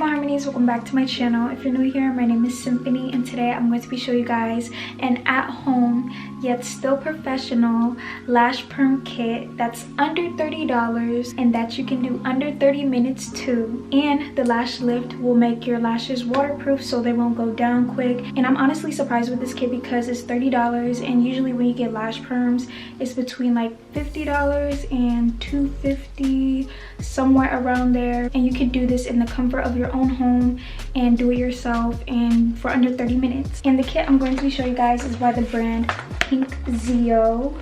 my harmonies, welcome back to my channel. If you're new here, my name is Symphony, and today I'm going to be showing you guys an at-home yet still professional lash perm kit that's under $30 and that you can do under 30 minutes too. And the lash lift will make your lashes waterproof so they won't go down quick. And I'm honestly surprised with this kit because it's $30, and usually when you get lash perms it's between like $50 and $250, somewhere around there. And you can do this in the comfort of your own home and do it yourself and for under 30 minutes. And the kit I'm going to be showing you guys is by the brand Pinkzio.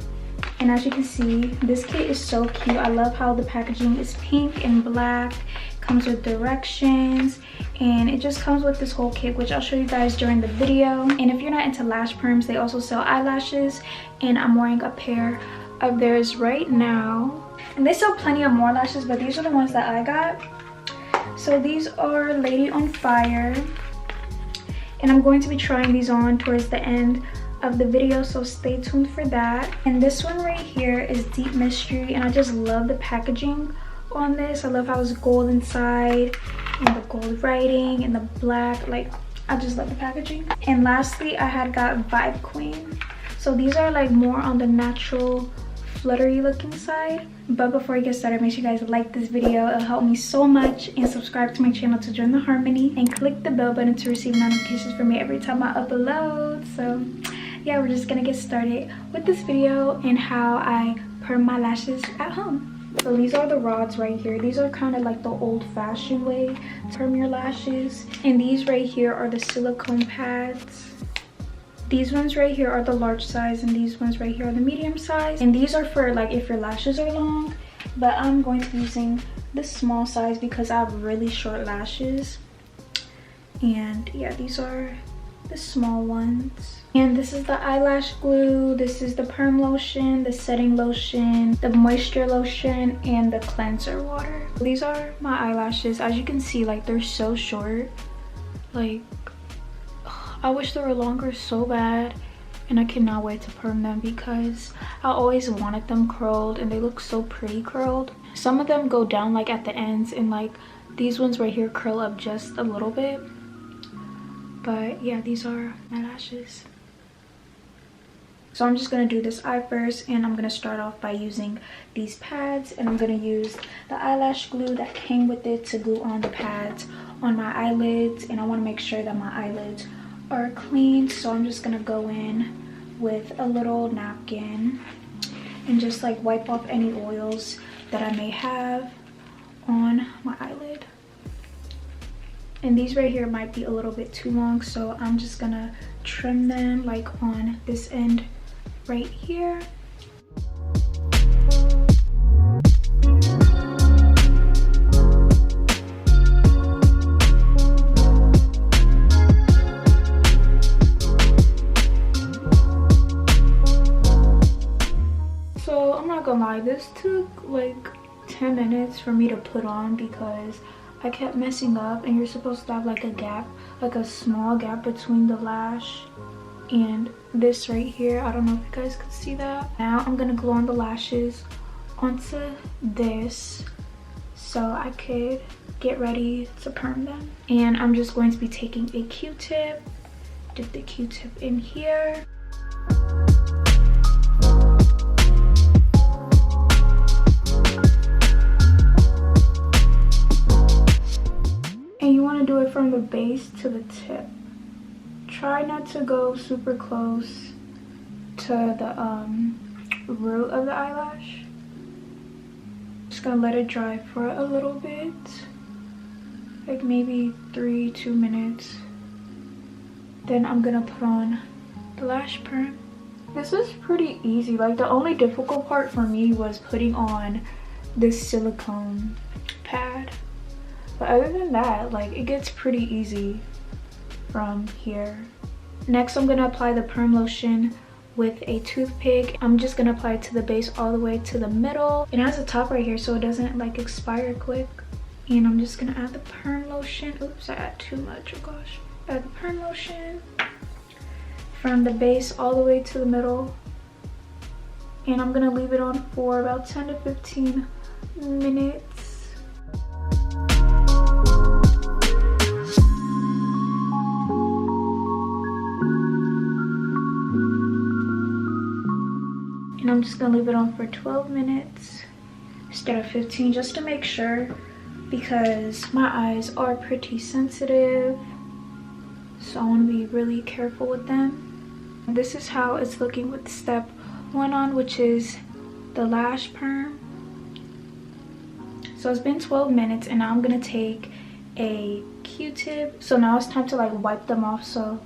And as you can see, this kit is so cute. I love how the packaging is pink and black, comes with directions, and it just comes with this whole kit, which I'll show you guys during the video. And if you're not into lash perms, they also sell eyelashes, and I'm wearing a pair of theirs right now. And they sell plenty of more lashes, but these are the ones that I got. So these are Lady on Fire, and I'm going to be trying these on towards the end of the video, so stay tuned for that. And this one right here is Deep Mystery, and I just love the packaging on this. I love how it's gold inside and the gold writing and the black. Like, I just love the packaging. And lastly, I had got Vibe Queen. So these are like more on the natural fluttery looking side. But before I get started, make sure you guys like this video. It'll help me so much. And subscribe to my channel to join the harmony, and click the bell button to receive notifications from me every time I upload. So yeah, we're just gonna get started with this video and how I perm my lashes at home. So these are the rods right here. These are kind of like the old-fashioned way to perm your lashes. And these right here are the silicone pads. These ones right here are the large size, and these ones right here are the medium size. And these are for like if your lashes are long, but I'm going to be using the small size because I have really short lashes. And yeah, these are the small ones. And this is the eyelash glue, this is the perm lotion, the setting lotion, the moisture lotion, and the cleanser water. These are my eyelashes. As you can see, like, they're so short. Like, I wish they were longer so bad, and I cannot wait to perm them because I always wanted them curled, and they look so pretty curled. Some of them go down like at the ends, and like these ones right here curl up just a little bit. But yeah, these are my lashes. So I'm just going to do this eye first, and I'm going to start off by using these pads, and I'm going to use the eyelash glue that came with it to glue on the pads on my eyelids. And I want to make sure that my eyelids are clean, so I'm just going to go in with a little napkin and just like wipe off any oils that I may have on my eyelid. And these right here might be a little bit too long, so I'm just gonna trim them like on this end right here. So I'm not gonna lie, this took like 10 minutes for me to put on because I kept messing up, and you're supposed to have like a gap, like a small gap between the lash and this right here. I don't know if you guys can see that. Now I'm gonna glue on the lashes onto this so I could get ready to perm them. And I'm just going to be taking a Q-tip, dip the Q-tip in here. Do it from the base to the tip. Try not to go super close to the root of the eyelash. Just gonna let it dry for a little bit, like maybe 2 minutes. Then I'm gonna put on the lash perm. This is pretty easy. Like, the only difficult part for me was putting on this silicone pad. But other than that, like, it gets pretty easy from here. Next, I'm gonna apply the perm lotion with a toothpick. I'm just gonna apply it to the base all the way to the middle. It has a top right here so it doesn't like expire quick. And I'm just gonna add the perm lotion. Oops, I add too much, oh gosh. Add the perm lotion from the base all the way to the middle. And I'm gonna leave it on for about 10 to 15 minutes. And I'm just gonna leave it on for 12 minutes instead of 15 just to make sure, because my eyes are pretty sensitive, so I want to be really careful with them. And this is how it's looking with step 1 on, which is the lash perm. So it's been 12 minutes and now I'm gonna take a Q-tip. So now it's time to like wipe them off. So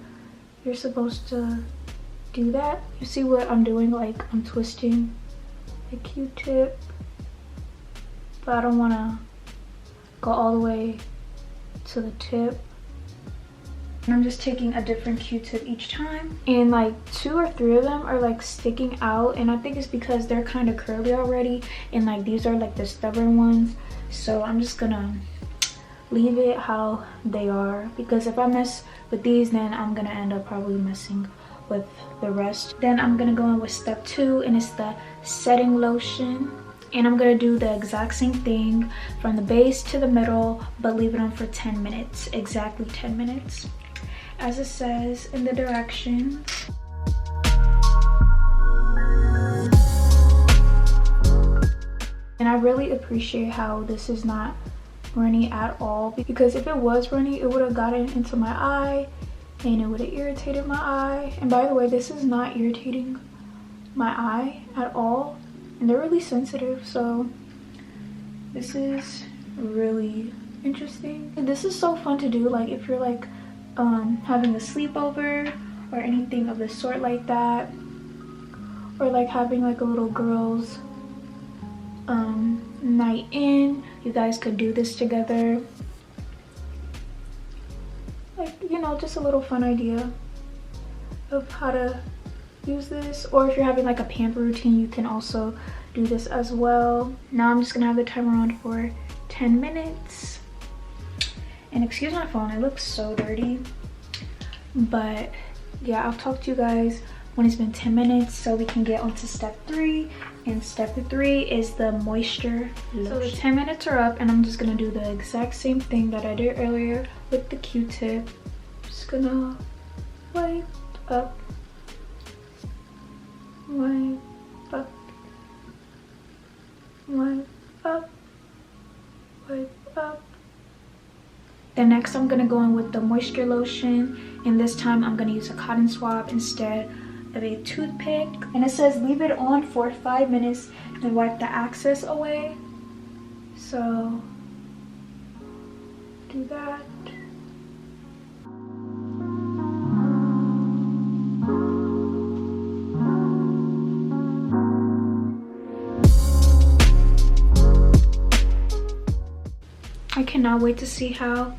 you're supposed to do that. You see what I'm doing? Like I'm twisting the Q-tip, but I don't want to go all the way to the tip. And I'm just taking a different Q-tip each time, and like 2 or 3 of them are like sticking out, and I think it's because they're kind of curly already, and like these are like the stubborn ones. So I'm just gonna leave it how they are, because if I mess with these, then I'm gonna end up probably messing with the rest. Then I'm gonna go in with step 2, and it's the setting lotion. And I'm gonna do the exact same thing from the base to the middle, but leave it on for 10 minutes, exactly 10 minutes. As it says in the directions. And I really appreciate how this is not runny at all, because if it was runny, it would have gotten into my eye and it would have irritated my eye. And by the way, this is not irritating my eye at all. And they're really sensitive, so this is really interesting. This is so fun to do, like if you're like having a sleepover or anything of the sort like that, or like having like a little girls night in. You guys could do this together, like, you know, just a little fun idea of how to use this. Or if you're having like a pamper routine, you can also do this as well. Now I'm just gonna have the timer on for 10 minutes. And excuse my phone, it looks so dirty, but yeah, I'll talk to you guys when it's been 10 minutes so we can get on to step 3. And step 3 is the moisture lotion. So the 10 minutes are up, and I'm just gonna do the exact same thing that I did earlier with the Q-tip. Just gonna wipe up, wipe up, wipe up, wipe up. Then next I'm gonna go in with the moisture lotion, and this time I'm gonna use a cotton swab instead of a toothpick. And it says leave it on for 5 minutes and wipe the excess away. So do that. I cannot wait to see how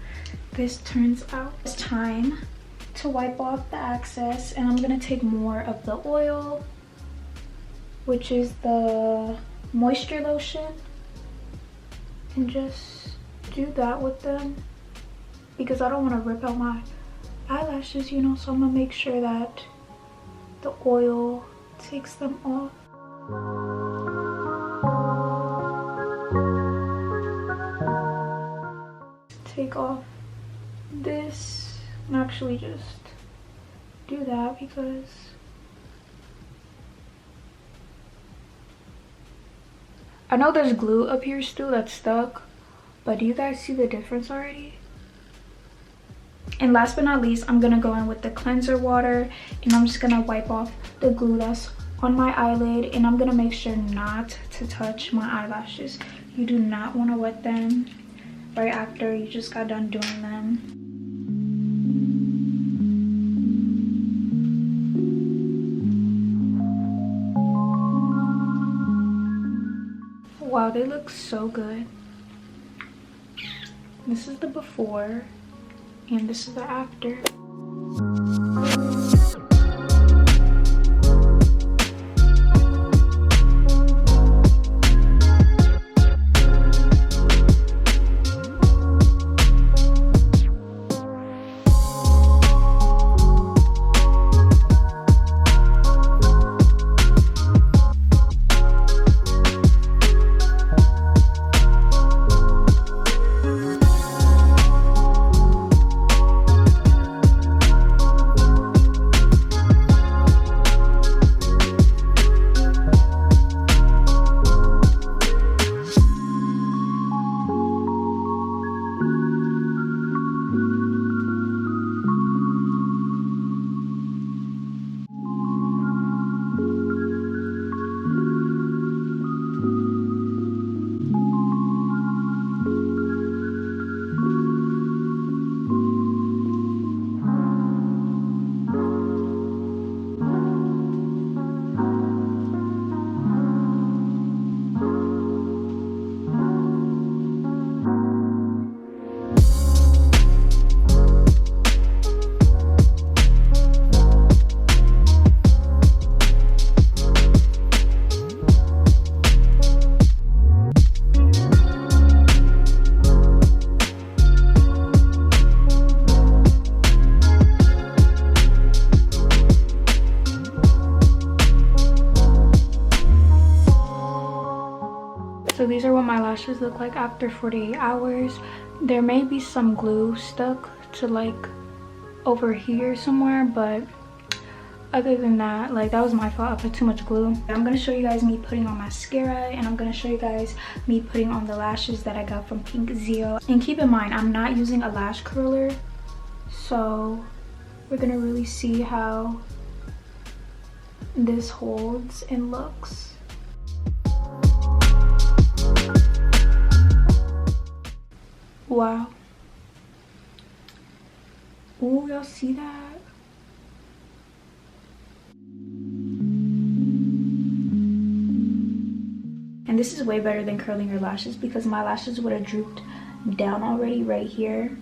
this turns out. It's time to wipe off the excess, and I'm gonna take more of the oil, which is the moisture lotion, and just do that with them, because I don't want to rip out my eyelashes, you know, so I'm gonna make sure that the oil takes them off. Take off this and actually just do that, because I know there's glue up here still that's stuck, but do you guys see the difference already? And last but not least, I'm gonna go in with the cleanser water, and I'm just gonna wipe off the glue that's on my eyelid, and I'm gonna make sure not to touch my eyelashes. You do not want to wet them right after you just got done doing them. Wow, they look so good. This is the before and this is the after. So these are what my lashes look like after 48 hours. There may be some glue stuck to like over here somewhere, but other than that, like, that was my fault. I put too much glue. I'm gonna show you guys me putting on mascara, and I'm gonna show you guys me putting on the lashes that I got from Pinkzio. And keep in mind, I'm not using a lash curler, so we're gonna really see how this holds and looks. Wow. Ooh, y'all see that? And this is way better than curling your lashes, because my lashes would have drooped down already right here,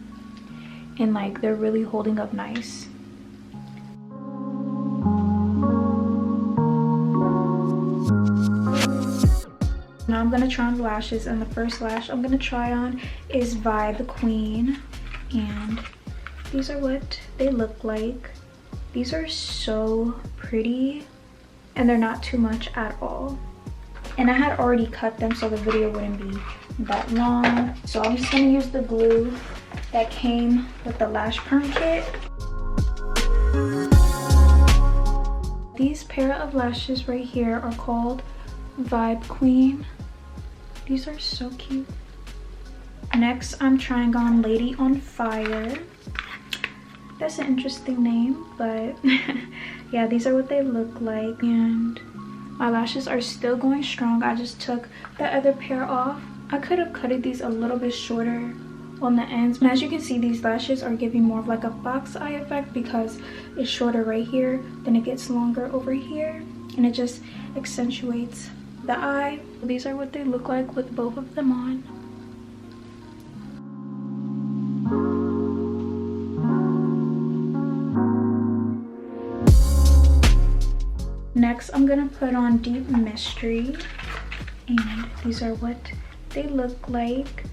and like they're really holding up nice. Now I'm gonna try on the lashes, and the first lash I'm gonna try on is Vibe Queen, and these are what they look like. These are so pretty, and they're not too much at all. And I had already cut them, so the video wouldn't be that long. So I'm just gonna use the glue that came with the lash perm kit. These pair of lashes right here are called Vibe Queen. These are so cute. Next, I'm trying on Lady on Fire. That's an interesting name, but yeah, these are what they look like. And my lashes are still going strong. I just took the other pair off. I could have cutted these a little bit shorter on the ends. And as you can see, these lashes are giving more of like a fox eye effect, because it's shorter right here, then it gets longer over here, and it just accentuates the eye. These are what they look like with both of them on. Next, I'm gonna put on Deep Mystery, and these are what they look like.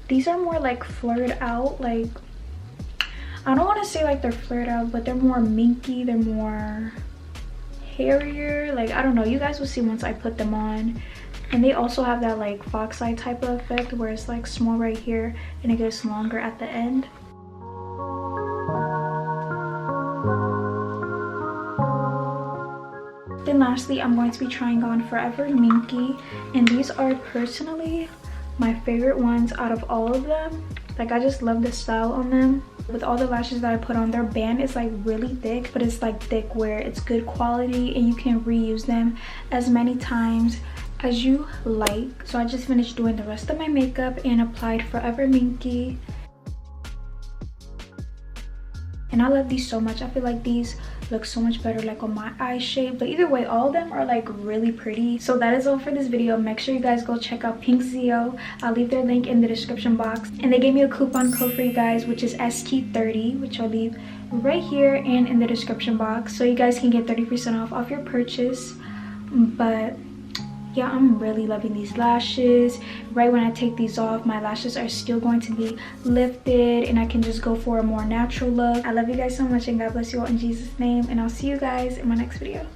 These are more like flared out, like, I don't want to say like they're flared out, but they're more minky, they're more hairier. Like, I don't know, you guys will see once I put them on. And they also have that like fox eye type of effect, where it's like small right here and it gets longer at the end. Then lastly, I'm going to be trying on Forever Minky, and these are personally my favorite ones out of all of them. Like, I just love the style on them. With all the lashes that I put on, their band is like really thick, but it's like thick where it's good quality and you can reuse them as many times as you like. So I just finished doing the rest of my makeup and applied Forever Minky. And I love these so much. I feel like these look so much better like on my eye shape. But either way, all of them are like really pretty. So that is all for this video. Make sure you guys go check out Pinkzio. I'll leave their link in the description box. And they gave me a coupon code for you guys, which is ST30, which I'll leave right here and in the description box. So you guys can get 30% off your purchase. But yeah, I'm really loving these lashes. Right when I take these off, my lashes are still going to be lifted and I can just go for a more natural look. I love you guys so much, and God bless you all in Jesus' name, and I'll see you guys in my next video.